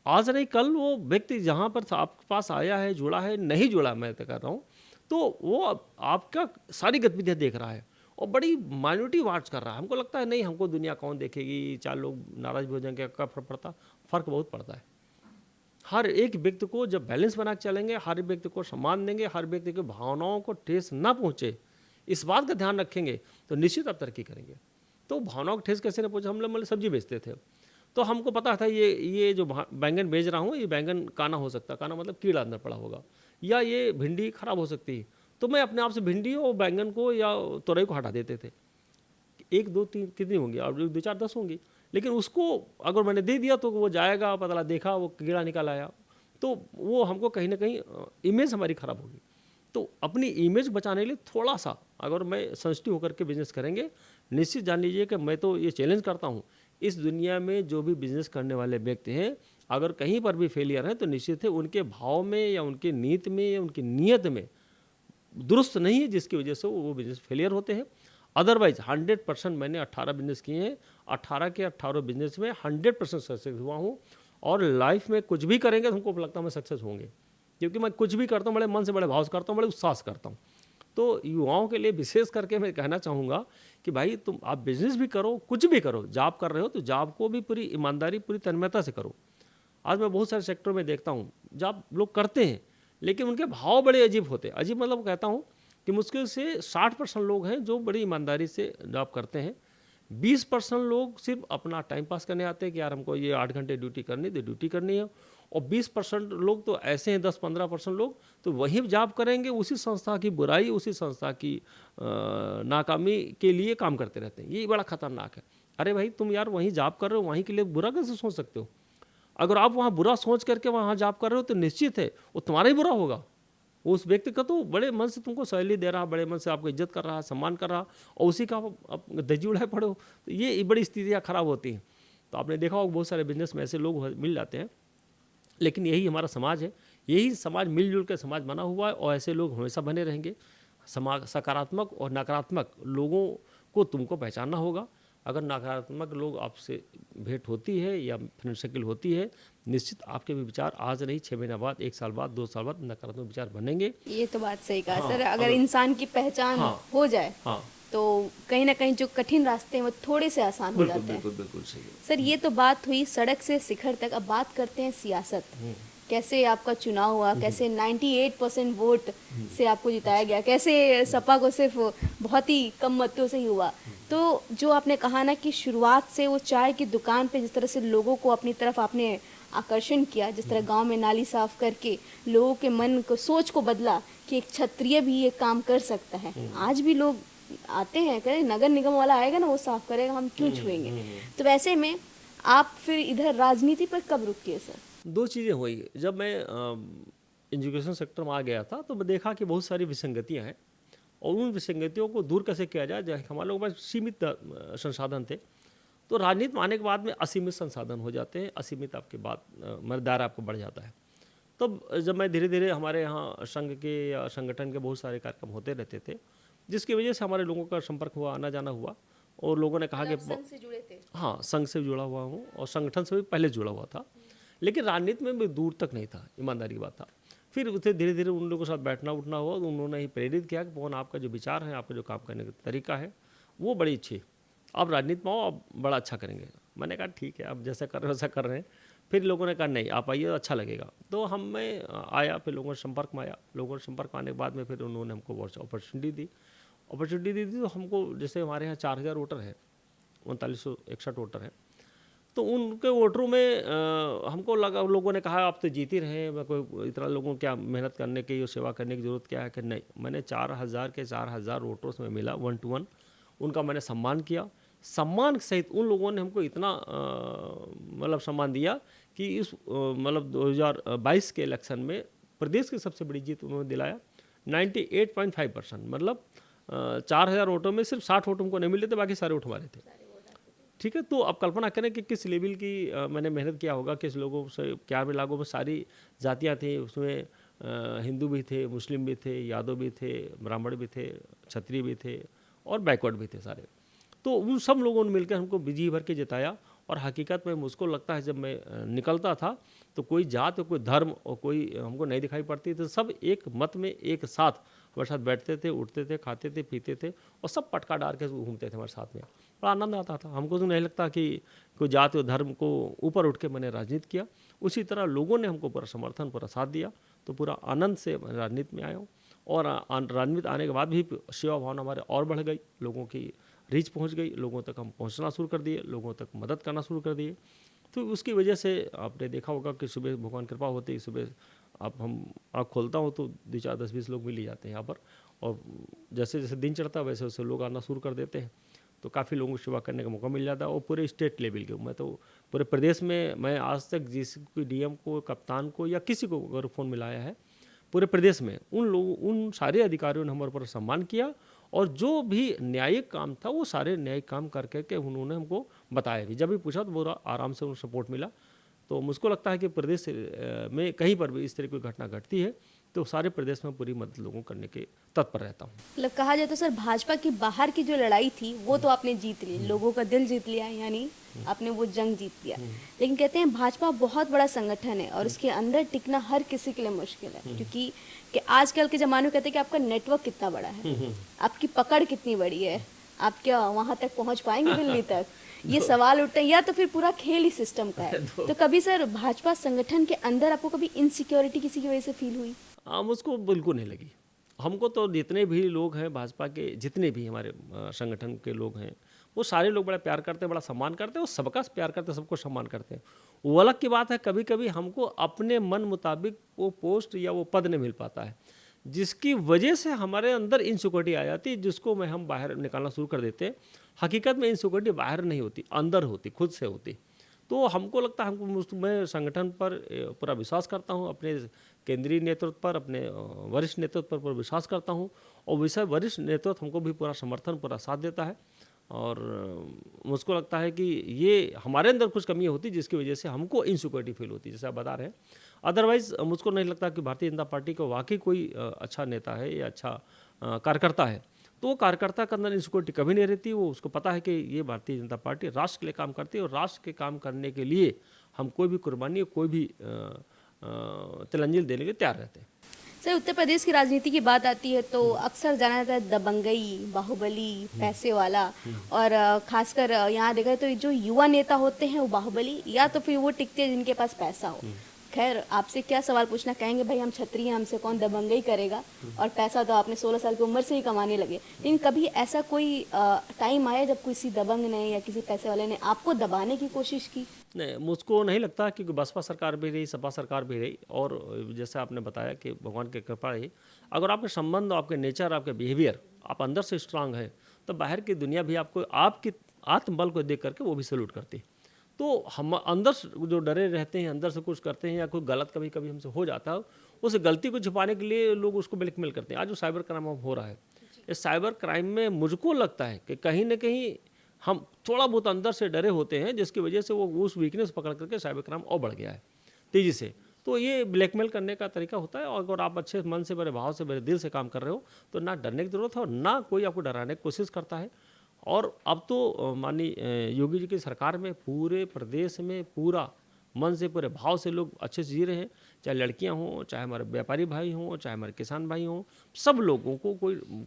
आज नहीं कल वो व्यक्ति जहाँ पर आपके पास आया है, जुड़ा है, नहीं जुड़ा मैं तो कर रहा हूँ, तो वो आपका सारी गतिविधियाँ देख रहा है और बड़ी माइनॉरिटी वाच कर रहा है। हमको लगता है नहीं, हमको दुनिया कौन देखेगी, 4 लोग नाराज़ भी हो जाएंगे, क्या फ़र्क पड़ता? फ़र्क बहुत पड़ता है। हर एक व्यक्ति को जब बैलेंस बना के चलेंगे, हर व्यक्ति को सम्मान देंगे, हर व्यक्ति की भावनाओं को ठेस ना पहुँचे, इस बात का ध्यान रखेंगे तो निश्चित आप तरक्की करेंगे। तो भावनाओं को ठेस कैसे ना पहुँचे, हम लोग मतलब सब्जी बेचते थे, तो हमको पता था ये जो बैंगन बेच रहा हूँ ये बैंगन काना हो सकता है, काना मतलब कीड़ा अंदर पड़ा होगा, या ये भिंडी खराब हो सकती है, तो मैं अपने आप से भिंडी और बैंगन को या तोरई को हटा देते थे। 1 2 3 कितनी होंगी, और 2 4 10 होंगी, लेकिन उसको अगर मैंने दे दिया तो वो जाएगा, पता लगा देखा वो कीड़ा निकल आया, तो वो हमको कहीं ना कहीं इमेज हमारी ख़राब होगी। तो अपनी इमेज बचाने के लिए थोड़ा सा अगर मैं सेंसिटिव होकर के बिजनेस करेंगे, निश्चित जान लीजिए कि मैं तो ये चैलेंज करता हूँ, इस दुनिया में जो भी बिजनेस करने वाले व्यक्ति हैं अगर कहीं पर भी फेलियर हैं तो निश्चित है उनके भाव में या उनके नीत में या उनकी नीयत में दुरुस्त नहीं है, जिसकी वजह से वो बिजनेस फेलियर होते हैं। अदरवाइज 100% मैंने 18 बिजनेस किए हैं, 18 के 18 बिजनेस में 100% सक्सेस हुआ हूँ और लाइफ में कुछ भी करेंगे तो हमको लगता है मैं सक्सेस होंगे, क्योंकि मैं कुछ भी करता हूँ बड़े मन से, बड़े भाव से करता हूँ, बड़े उत्साह से करता हूँ। तो युवाओं के लिए विशेष करके मैं कहना चाहूँगा कि भाई तुम आप बिजनेस भी करो, कुछ भी करो, जॉब कर रहे हो तो जॉब को भी पूरी ईमानदारी, पूरी तन्मयता से करो। आज मैं बहुत सारे सेक्टरों में देखता हूँ जॉब लोग करते हैं लेकिन उनके भाव बड़े अजीब होते हैं। अजीब मतलब कहता हूँ कि मुश्किल से 60% लोग हैं जो बड़ी ईमानदारी से जॉब करते हैं, 20% लोग सिर्फ अपना टाइम पास करने आते हैं कि यार हमको ये 8 घंटे ड्यूटी करनी तो ड्यूटी करनी है, और 20% लोग तो ऐसे हैं, 10-15% लोग तो वहीं जॉब करेंगे, उसी संस्था की बुराई, उसी संस्था की नाकामी के लिए काम करते रहते हैं। ये बड़ा खतरनाक है। अरे भाई तुम यार वहीं जॉब कर रहे हो, वहीं के लिए बुरा कैसे सोच सकते हो? अगर आप वहाँ बुरा सोच करके वहाँ जॉब कर रहे हो तो निश्चित है वो तुम्हारा ही बुरा होगा। उस व्यक्ति का तो बड़े मन से तुमको सैलरी दे रहा, बड़े मन से आपको इज्जत कर रहा, सम्मान कर रहा, और उसी का आप धज्जी उड़ाए पड़े हो, तो ये बड़ी स्थितियाँ खराब होती हैं। तो आपने देखा होगा बहुत सारे बिजनेस में ऐसे लोग मिल जाते हैं, लेकिन यही हमारा समाज है, यही समाज मिलजुल कर समाज बना हुआ है और ऐसे लोग हमेशा बने रहेंगे। समाज सकारात्मक और नकारात्मक लोगों को तुमको पहचानना होगा। अगर नकारात्मक लोग आपसे भेंट होती है या फ्रेंड सर्किल होती है, निश्चित आपके भी विचार आज नहीं 6 महीने बाद, 1 साल बाद, 2 साल बाद नकारात्मक विचार बनेंगे। ये तो बात सही कहा हाँ, सर। अगर इंसान की पहचान हो जाए तो कहीं ना कहीं जो कठिन रास्ते हैं वो थोड़े से आसान हो जाते हैं। बिल्कुल सही है। सर ये तो बात हुई सड़क से शिखर तक। अब बात करते हैं सियासत। कैसे आपका चुनाव हुआ, कैसे 98% वोट से आपको जिताया गया, कैसे सपा को सिर्फ बहुत ही कम मतों से ही हुआ। तो जो आपने कहा ना कि शुरुआत से वो चाय की दुकान पे जिस तरह से लोगों को अपनी तरफ आपने आकर्षण किया, जिस तरह गांव में नाली साफ करके लोगों के मन को, सोच को बदला कि एक क्षत्रिय भी ये काम कर सकता है। आज भी लोग आते हैं, कह नगर निगम वाला आएगा ना वो साफ करेगा, हम क्यों छुएंगे। तो वैसे में आप फिर इधर राजनीति पर कब रुके सर? 2 चीज़ें हुई। जब मैं एजुकेशन सेक्टर में आ गया था तो मैं देखा कि बहुत सारी विसंगतियाँ हैं और उन विसंगतियों को दूर कैसे किया जाए। जैसे हमारे लोगों के पास सीमित संसाधन थे, तो राजनीति में आने के बाद में असीमित संसाधन हो जाते हैं, असीमित आपके बात मतलब दायरा आपको बढ़ जाता है। तब जब मैं धीरे धीरे हमारे यहाँ संघ के या संगठन के बहुत सारे कार्यक्रम होते रहते थे, जिसकी वजह से हमारे लोगों का संपर्क हुआ, आना जाना हुआ, और लोगों ने कहा कि संघ से जुड़े थे? हाँ, संघ से जुड़ा हुआ हूँ और संगठन से भी पहले जुड़ा हुआ था, लेकिन राजनीति में भी दूर तक नहीं था, ईमानदारी की बात था। फिर उसे धीरे धीरे उन लोगों के साथ बैठना उठना हुआ, तो उन्होंने ही प्रेरित किया कि पवन आपका जो विचार है, आपका जो काम करने का तरीका है वो बड़ी अच्छी है, आप राजनीति में आओ, आप बड़ा अच्छा करेंगे। मैंने कहा ठीक है, आप जैसा कर रहे हो वैसा कर रहे हैं। फिर लोगों ने कहा नहीं आप आइए, अच्छा लगेगा। तो मैं आया, फिर लोगों के संपर्क में आया। लोगों के संपर्क में आने के बाद में फिर उन्होंने हमको बहुत अपॉर्चुनिटी दी तो हमको, जैसे हमारे यहाँ 4000 वोटर है, 3961 वोटर हैं, तो उनके वोटरों में हमको लगा, लोगों ने कहा आप तो जीत ही रहे हैं, कोई इतना लोगों को क्या मेहनत करने की और सेवा करने की ज़रूरत क्या है। कि नहीं, मैंने 4000 के 4000 वोटर्स में मिला 1 to 1, उनका मैंने सम्मान किया, सम्मान सहित उन लोगों ने हमको इतना मतलब सम्मान दिया कि इस मतलब 2022 के इलेक्शन में प्रदेश की सबसे बड़ी जीत उन्होंने दिलाया 98.5%। मतलब 4000 वोटों में सिर्फ 60 वोट हमको नहीं मिले थे, बाकी सारे वोट हमारे थे। ठीक है, तो अब कल्पना करें कि किस लेवल की मैंने मेहनत किया होगा, किस लोगों से क्या मिलागों में सारी जातियाँ थी उसमें, हिंदू भी थे, मुस्लिम भी थे, यादव भी थे, ब्राह्मण भी थे, क्षत्रिय भी थे और बैकवर्ड भी थे सारे। तो उन सब लोगों ने मिलकर हमको जी भर के जिताया। और हकीकत में मुझको लगता है जब मैं निकलता था तो कोई जात, कोई धर्म और कोई हमको नहीं दिखाई पड़ती, तो सब एक मत में एक साथ हमारे साथ बैठते थे, उठते थे, खाते थे, पीते थे और सब पटका डाल के घूमते थे हमारे साथ में। बड़ा आनंद आता था। हमको तो नहीं लगता कि कोई जात और धर्म को ऊपर उठ के मैंने राजनीति किया। उसी तरह लोगों ने हमको पूरा समर्थन, पूरा साथ दिया, तो पूरा आनंद से मैं राजनीति में आया हूँ। और राजनीति आने के बाद भी सेवा भावना हमारे और बढ़ गई, लोगों की रीच पहुंच गई, लोगों तक हम पहुंचना शुरू कर दिए, लोगों तक मदद करना शुरू कर दिए। तो उसकी वजह से आपने देखा होगा कि सुबह भगवान कृपा होती है, सुबह आप हम आँख खोलता हूँ तो 2, 4, 10, 20 लोग मिल ही जाते हैं यहाँ पर। और जैसे जैसे दिन चढ़ता है वैसे वैसे लोग आना शुरू कर देते हैं, तो काफ़ी लोगों को सेवा करने का मौका मिल जाता है। और पूरे स्टेट लेवल के, मैं तो पूरे प्रदेश में, मैं आज तक जिस कोई डीएम को, कप्तान को या किसी को अगर फ़ोन मिलाया है पूरे प्रदेश में, उन सारे अधिकारियों ने हमारे पर सम्मान किया। और जो भी न्यायिक काम था वो सारे न्यायिक काम करके उन्होंने हमको बताया भी। जब भी पूछा तो पूरा आराम से उनको सपोर्ट मिला। तो मुझको लगता है कि प्रदेश में कहीं पर भी इस तरह की घटना घटती है तो सारे प्रदेश में पूरी मदद लोगों करने के तत्पर रहता हूँ। मतलब कहा जाए तो सर, भाजपा की बाहर की जो लड़ाई थी वो तो आपने जीत ली, लोगों का दिल जीत लिया, यानी आपने वो जंग जीत लिया। लेकिन कहते हैं भाजपा बहुत बड़ा संगठन है और उसके अंदर टिकना हर किसी के लिए मुश्किल है, क्योंकि कि आजकल के ज़माने में कहते हैं कि आपका नेटवर्क कितना बड़ा है, आपकी पकड़ कितनी बड़ी है, आप क्या वहाँ तक पहुँच पाएंगे दिल्ली तक, ये सवाल उठते हैं। या तो फिर पूरा खेल ही सिस्टम का है। तो कभी सर भाजपा संगठन के अंदर आपको कभी इनसिक्योरिटी किसी की वजह से फील हुई? मुझको बिल्कुल नहीं लगी। हमको तो जितने भी लोग हैं भाजपा के, जितने भी हमारे संगठन के लोग हैं, वो सारे लोग बड़ा प्यार करते हैं, बड़ा सम्मान करते हैं, वो सबका प्यार करते हैं, सबको सम्मान करते हैं। वो अलग की बात है कभी कभी हमको अपने मन मुताबिक वो पोस्ट या वो पद नहीं मिल पाता है, जिसकी वजह से हमारे अंदर इनसिक्योरिटी आ जाती है, जिसको में हम बाहर निकालना शुरू कर देते हैं। हकीकत में इनसिक्योरिटी बाहर नहीं होती, अंदर होती, खुद से होती। तो हमको लगता है, मैं संगठन पर पूरा विश्वास करता हूँ, अपने केंद्रीय नेतृत्व पर, अपने वरिष्ठ नेतृत्व पर विश्वास करता हूँ। और वरिष्ठ नेतृत्व हमको भी पूरा समर्थन, पूरा साथ देता है। और मुझको लगता है कि ये हमारे अंदर कुछ कमी होती जिसकी वजह से हमको इनसिक्योरिटी फील होती है, जैसे आप बता रहे हैं। अदरवाइज़ मुझको नहीं लगता कि भारतीय जनता पार्टी को वाकई कोई अच्छा नेता है या अच्छा कार्यकर्ता है। तो वो कार्यकर्ता के अंदर इनसिक्योरिटी कभी नहीं रहती। वो उसको पता है कि ये भारतीय जनता पार्टी राष्ट्र के लिए काम करती है और राष्ट्र के काम करने के लिए हम कोई भी कुर्बानी, कोई भी तिलांजलि देने के लिए तैयार रहते हैं। सर, उत्तर प्रदेश की राजनीति की बात आती है तो अक्सर जाना जाता है दबंगई, बाहुबली, पैसे वाला, और खासकर यहाँ देखा जाए तो जो युवा नेता होते हैं वो बाहुबली, या तो फिर वो टिकते हैं जिनके पास पैसा हो। खैर, आपसे क्या सवाल पूछना, कहेंगे भाई हम क्षत्रिय हैं, हमसे कौन दबंगई करेगा, और पैसा तो आपने 16 साल की उम्र से ही कमाने लगे। लेकिन कभी ऐसा कोई टाइम आया जब किसी दबंग ने या किसी पैसे वाले ने आपको दबाने की कोशिश की? नहीं, मुझको नहीं लगता, क्योंकि बसपा सरकार भी रही, सपा सरकार भी रही, और जैसे आपने बताया कि भगवान की कृपा रही। अगर आपके संबंध, आपके नेचर, आपके बिहेवियर, आप अंदर से स्ट्रांग है, तो बाहर की दुनिया भी आपको, आपकी आत्मबल को देख करके वो भी सैल्यूट करती। तो हम अंदर जो डरे रहते हैं, अंदर से कुछ करते हैं या कोई गलत कभी कभी हमसे हो जाता है, उस गलती को छुपाने के लिए लोग उसको ब्लैकमेल करते हैं। आज जो साइबर क्राइम हो रहा है, इस साइबर क्राइम में मुझको लगता है कि कहीं ना कहीं हम थोड़ा बहुत अंदर से डरे होते हैं, जिसकी वजह से वो उस वीकनेस पकड़ करके साइबर क्राइम और बढ़ गया है तेज़ी से। तो ये ब्लैकमेल करने का तरीका होता है। और अगर आप अच्छे मन से, बड़े भाव से, बड़े दिल से काम कर रहे हो तो ना डरने की ज़रूरत है और ना कोई आपको डराने की कोशिश करता है। और अब तो माननीय योगी जी की सरकार में पूरे प्रदेश में पूरा मन से, पूरे भाव से लोग अच्छे से जी रहे हैं। चाहे लड़कियां हों, चाहे हमारे व्यापारी भाई हों, चाहे हमारे किसान भाई हों, सब लोगों को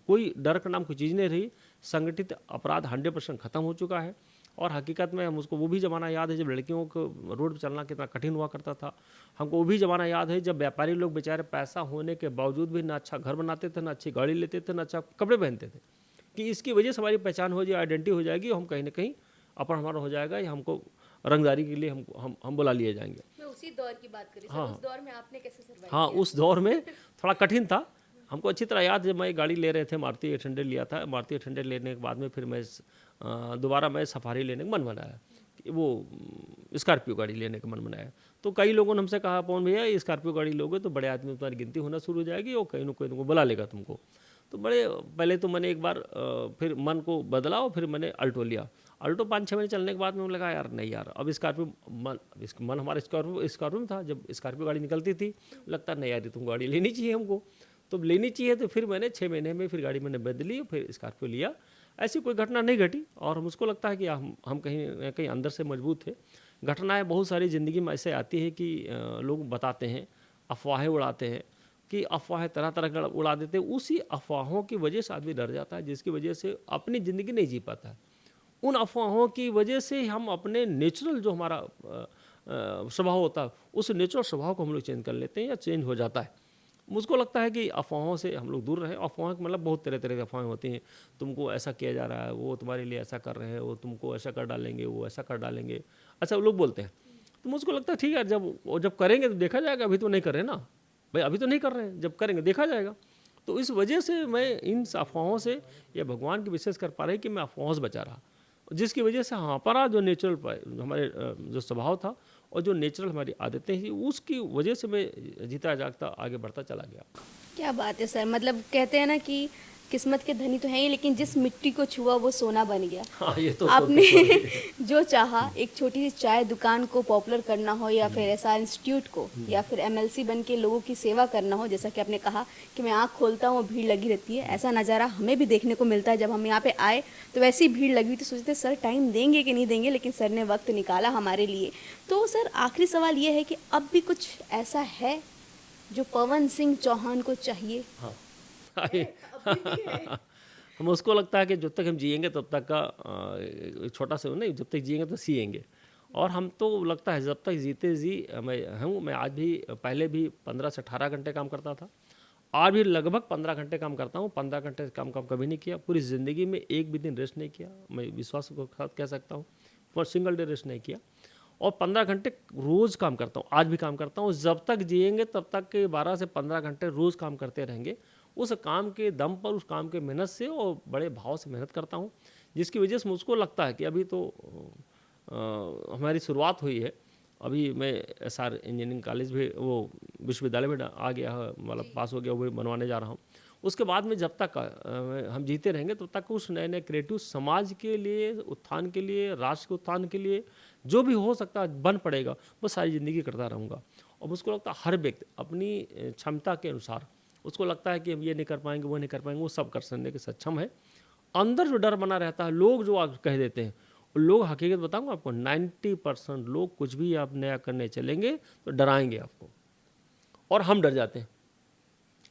कोई डर का नाम कोई चीज़ नहीं रही। संगठित अपराध 100% ख़त्म हो चुका है। और हकीकत में मुझको वो भी ज़माना याद है जब लड़कियों को रोड पर चलना कितना कठिन हुआ करता था। हमको वो भी ज़माना याद है जब व्यापारी लोग बेचारे पैसा होने के बावजूद भी ना अच्छा घर बनाते थे, ना अच्छी गाड़ी लेते थे, ना अच्छा कपड़े पहनते थे, कि इसकी वजह से हमारी पहचान हो जाए, आइडेंटिटी हो जाएगी, हम कहीं ना कहीं अपन हमारा हो जाएगा, या हमको रंगदारी के लिए हम बुला लिए जाएंगे। मैं उसी दौर की बात कर रही हूँ। हाँ, उस दौर में आपने कैसे सर्वाइव हाँ, किया? उस दौर में थोड़ा कठिन था। हमको अच्छी तरह याद है, जब मैं गाड़ी ले रहे थे, मारुति 800 लिया था। मारुति 800 लेने के बाद में फिर मैं दोबारा मैं सफारी लेने का मन बनाया, वो स्कॉर्पियो गाड़ी लेने का मन बनाया। तो कई लोगों ने हमसे कहा, पवन भैया ये स्कॉर्पियो गाड़ी लोगे तो बड़े आदमी तुम्हारी गिनती होना शुरू हो जाएगी और कहीं ना कहीं तुमको बुला लेगा तुमको। तो बड़े पहले तो मैंने एक बार फिर मन को बदला और फिर मैंने अल्टो लिया। अल्टो 5-6 महीने चलने के बाद में मुझे लगा यार नहीं यार, अब स्कॉर्पियो मन हमारा स्कॉर्पियो में था। जब स्कॉर्पियो गाड़ी निकलती थी लगता नहीं यार तुम गाड़ी लेनी चाहिए हमको, तो लेनी चाहिए। तो फिर मैंने 6 महीने में फिर गाड़ी मैंने बदली, फिर स्कॉर्पियो लिया। ऐसी कोई घटना नहीं घटी और मुझको लगता है कि हम कहीं ना कहीं अंदर से मजबूत थे। घटनाएं बहुत सारी ज़िंदगी में ऐसे आती है कि लोग बताते हैं, अफवाहें उड़ाते हैं कि अफवाहें तरह तरह का उड़ा देते हैं। उसी अफवाहों की वजह से आदमी डर जाता है, जिसकी वजह से अपनी ज़िंदगी नहीं जी पाता है। उन अफवाहों की वजह से हम अपने नेचुरल जो हमारा स्वभाव होता है, उस नेचुरल स्वभाव को हम लोग चेंज कर लेते हैं या चेंज हो जाता है। मुझको लगता है कि अफवाहों से हम लोग दूर रहें। अफवाहें मतलब बहुत तरह तरह की अफवाहें होती हैं। तुमको ऐसा किया जा रहा है, वो तुम्हारे लिए ऐसा कर रहे हैं, वो तुमको ऐसा कर डालेंगे, वो ऐसा कर डालेंगे, ऐसा लोग बोलते हैं। तो मुझको लगता है ठीक है, जब करेंगे तो देखा जाएगा। अभी तो नहीं कर रहे ना भाई, अभी तो नहीं कर रहे हैं, जब करेंगे देखा जाएगा। तो इस वजह से मैं इन अफवाहों से या भगवान की विशेष कर पा रही कि मैं अफवाहों से बचा रहा, जिसकी वजह से हमारा जो नेचुरल हमारे जो स्वभाव था और जो नेचुरल हमारी आदतें थी, उसकी वजह से मैं जीता जागता आगे बढ़ता चला गया। क्या बात है सर, मतलब कहते हैं ना कि किस्मत के धनी तो हैं ही, लेकिन जिस मिट्टी को छुआ वो सोना बन गया। हाँ, ये तो आपने जो चाहा, एक छोटी सी चाय दुकान को पॉपुलर करना हो या फिर ऐसा इंस्टीट्यूट को या फिर एमएलसी बन के लोगों की सेवा करना हो, जैसा कि आपने कहा कि मैं आँख खोलता हूँ भीड़ लगी रहती है, ऐसा नज़ारा हमें भी देखने को मिलता है। जब हम यहाँ पे आए तो वैसी भीड़ लगी हुई, तो सोचते सर टाइम देंगे कि नहीं देंगे, लेकिन सर ने वक्त निकाला हमारे लिए। तो सर आखिरी सवाल ये है कि अब भी कुछ ऐसा है जो पवन सिंह चौहान को चाहिए? हाँ हम उसको लगता है कि जब तक हम जिएंगे तब तक का छोटा सा नहीं, जब तक जिएंगे तो सिएंगे। और हम तो लगता है जब तक जीते जी मैं आज भी, पहले भी 15 से 18 घंटे काम करता था, आज भी लगभग 15 घंटे काम करता हूँ। 15 घंटे काम कभी नहीं किया पूरी ज़िंदगी में, एक भी दिन रेस्ट नहीं किया। मैं विश्वास को साथ कह सकता हूँ, फॉर सिंगल डे रेस्ट नहीं किया। और 15 घंटे रोज़ काम करता हूँ, आज भी काम करता हूँ। जब तक जिएंगे तब तक के 12 से 15 घंटे रोज़ काम करते रहेंगे। उस काम के दम पर, उस काम के मेहनत से और बड़े भाव से मेहनत करता हूँ, जिसकी वजह से मुझको लगता है कि अभी तो हमारी शुरुआत हुई है। अभी मैं SR इंजीनियरिंग कॉलेज भी, वो विश्वविद्यालय में आ गया है, मतलब पास हो गया, वो बनवाने जा रहा हूँ। उसके बाद में जब तक हम जीते रहेंगे तब तक उस नए नए क्रिएटिव समाज के लिए, उत्थान के लिए, राष्ट्र के उत्थान के लिए जो भी हो सकता है बन पड़ेगा, वो सारी ज़िंदगी करता रहूँगा। और मुझको लगता है हर व्यक्ति अपनी क्षमता के अनुसार, उसको लगता है कि हम ये नहीं कर पाएंगे, वो नहीं कर पाएंगे, वो सब कर सकने के सक्षम है। अंदर जो डर बना रहता है, लोग जो कह देते हैं, लोग, हकीकत बताऊंगा आपको, 90% लोग कुछ भी आप नया करने चलेंगे तो डराएंगे आपको, और हम डर जाते हैं।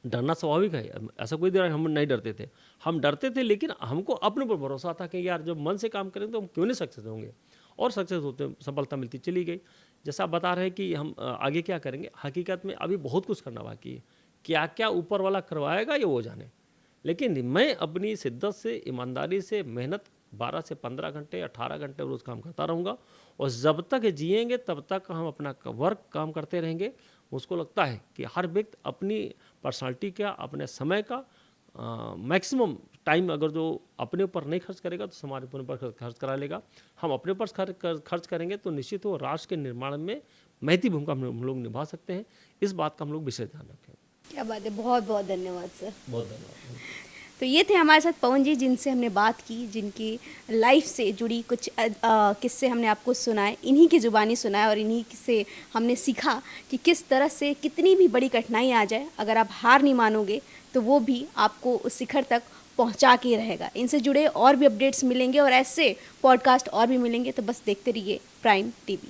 डरना स्वाभाविक है, ऐसा कोई देर हम नहीं डरते थे, हम डरते थे, लेकिन हमको अपने पर भरोसा था कि यार जब मन से काम करेंगे तो हम क्यों नहीं सक्सेस होंगे, और सक्सेस होते, सफलता मिलती चली गई। जैसा आप बता रहे हैं कि हम आगे क्या करेंगे, हकीकत में अभी बहुत कुछ करना बाकी है। क्या क्या ऊपर वाला करवाएगा ये वो जाने, लेकिन मैं अपनी शिद्दत से, ईमानदारी से, मेहनत 12 से 15 घंटे, 18 घंटे रोज़ काम करता रहूँगा। और जब तक जिएंगे तब तक हम अपना वर्क काम करते रहेंगे। मुझको लगता है कि हर व्यक्ति अपनी पर्सनालिटी का, अपने समय का मैक्सिमम टाइम अगर जो अपने ऊपर नहीं खर्च करेगा तो समाज अपने ऊपर खर्च करा लेगा। हम अपने ऊपर खर्च करेंगे तो निश्चित हो राष्ट्र के निर्माण में महती भूमिका हम लोग निभा सकते हैं। इस बात का हम लोग विशेष ध्यान रखें। क्या बात है, बहुत बहुत धन्यवाद सर। बहुत धन्यवाद। तो ये थे हमारे साथ पवन जी, जिनसे हमने बात की, जिनकी लाइफ से जुड़ी कुछ किस्से हमने आपको सुनाए, इन्हीं की ज़ुबानी सुनाए, और इन्हीं से हमने सीखा कि किस तरह से कितनी भी बड़ी कठिनाई आ जाए, अगर आप हार नहीं मानोगे तो वो भी आपको उस शिखर तक पहुंचा के रहेगा। इनसे जुड़े और भी अपडेट्स मिलेंगे और ऐसे पॉडकास्ट और भी मिलेंगे, तो बस देखते रहिए प्राइम टीवी।